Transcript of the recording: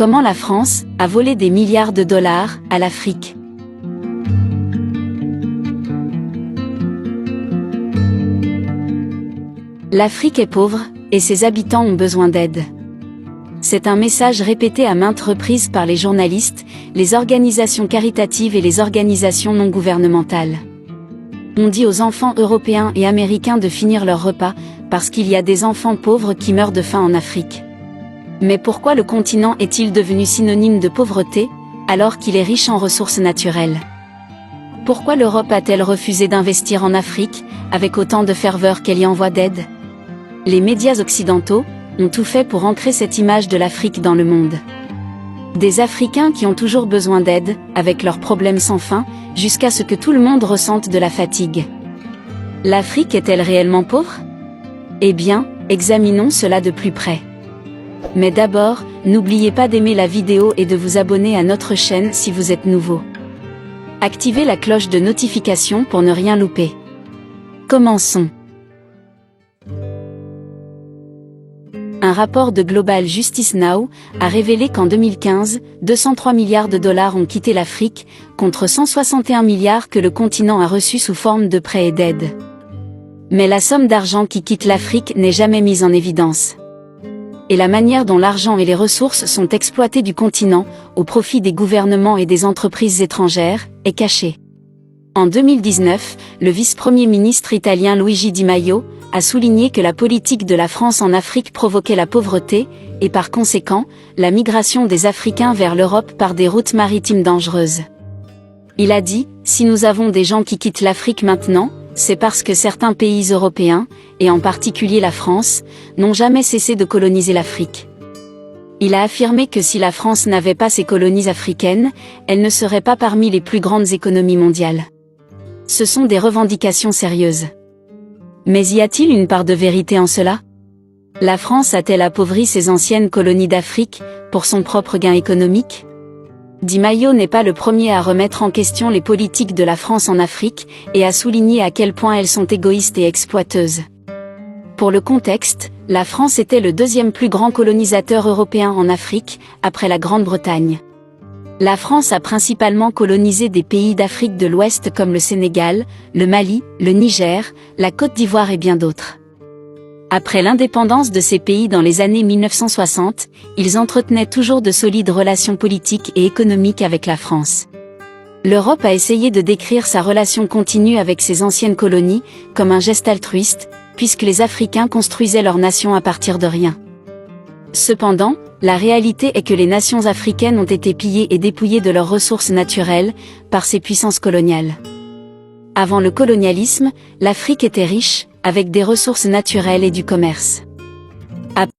Comment la France a volé des milliards de dollars à l'Afrique? L'Afrique est pauvre, et ses habitants ont besoin d'aide. C'est un message répété à maintes reprises par les journalistes, les organisations caritatives et les organisations non gouvernementales. On dit aux enfants européens et américains de finir leur repas, parce qu'il y a des enfants pauvres qui meurent de faim en Afrique. Mais pourquoi le continent est-il devenu synonyme de pauvreté, alors qu'il est riche en ressources naturelles? Pourquoi l'Europe a-t-elle refusé d'investir en Afrique, avec autant de ferveur qu'elle y envoie d'aide? Les médias occidentaux ont tout fait pour ancrer cette image de l'Afrique dans le monde. Des Africains qui ont toujours besoin d'aide, avec leurs problèmes sans fin, jusqu'à ce que tout le monde ressente de la fatigue. L'Afrique est-elle réellement pauvre? Eh bien, examinons cela de plus près. Mais d'abord, n'oubliez pas d'aimer la vidéo et de vous abonner à notre chaîne si vous êtes nouveau. Activez la cloche de notification pour ne rien louper. Commençons. Un rapport de Global Justice Now a révélé qu'en 2015, 203 milliards de dollars ont quitté l'Afrique, contre 161 milliards que le continent a reçus sous forme de prêts et d'aides. Mais la somme d'argent qui quitte l'Afrique n'est jamais mise en évidence. Et la manière dont l'argent et les ressources sont exploitées du continent, au profit des gouvernements et des entreprises étrangères, est cachée. En 2019, le vice-premier ministre italien Luigi Di Maio a souligné que la politique de la France en Afrique provoquait la pauvreté, et par conséquent, la migration des Africains vers l'Europe par des routes maritimes dangereuses. Il a dit, si nous avons des gens qui quittent l'Afrique maintenant, c'est parce que certains pays européens, et en particulier la France, n'ont jamais cessé de coloniser l'Afrique. Il a affirmé que si la France n'avait pas ces colonies africaines, elle ne serait pas parmi les plus grandes économies mondiales. Ce sont des revendications sérieuses. Mais y a-t-il une part de vérité en cela? La France a-t-elle appauvri ses anciennes colonies d'Afrique, pour son propre gain économique? Di Maio n'est pas le premier à remettre en question les politiques de la France en Afrique, et à souligner à quel point elles sont égoïstes et exploiteuses. Pour le contexte, la France était le deuxième plus grand colonisateur européen en Afrique, après la Grande-Bretagne. La France a principalement colonisé des pays d'Afrique de l'Ouest comme le Sénégal, le Mali, le Niger, la Côte d'Ivoire et bien d'autres. Après l'indépendance de ces pays dans les années 1960, ils entretenaient toujours de solides relations politiques et économiques avec la France. L'Europe a essayé de décrire sa relation continue avec ses anciennes colonies, comme un geste altruiste, puisque les Africains construisaient leur nation à partir de rien. Cependant, la réalité est que les nations africaines ont été pillées et dépouillées de leurs ressources naturelles, par ces puissances coloniales. Avant le colonialisme, l'Afrique était riche, avec des ressources naturelles et du commerce.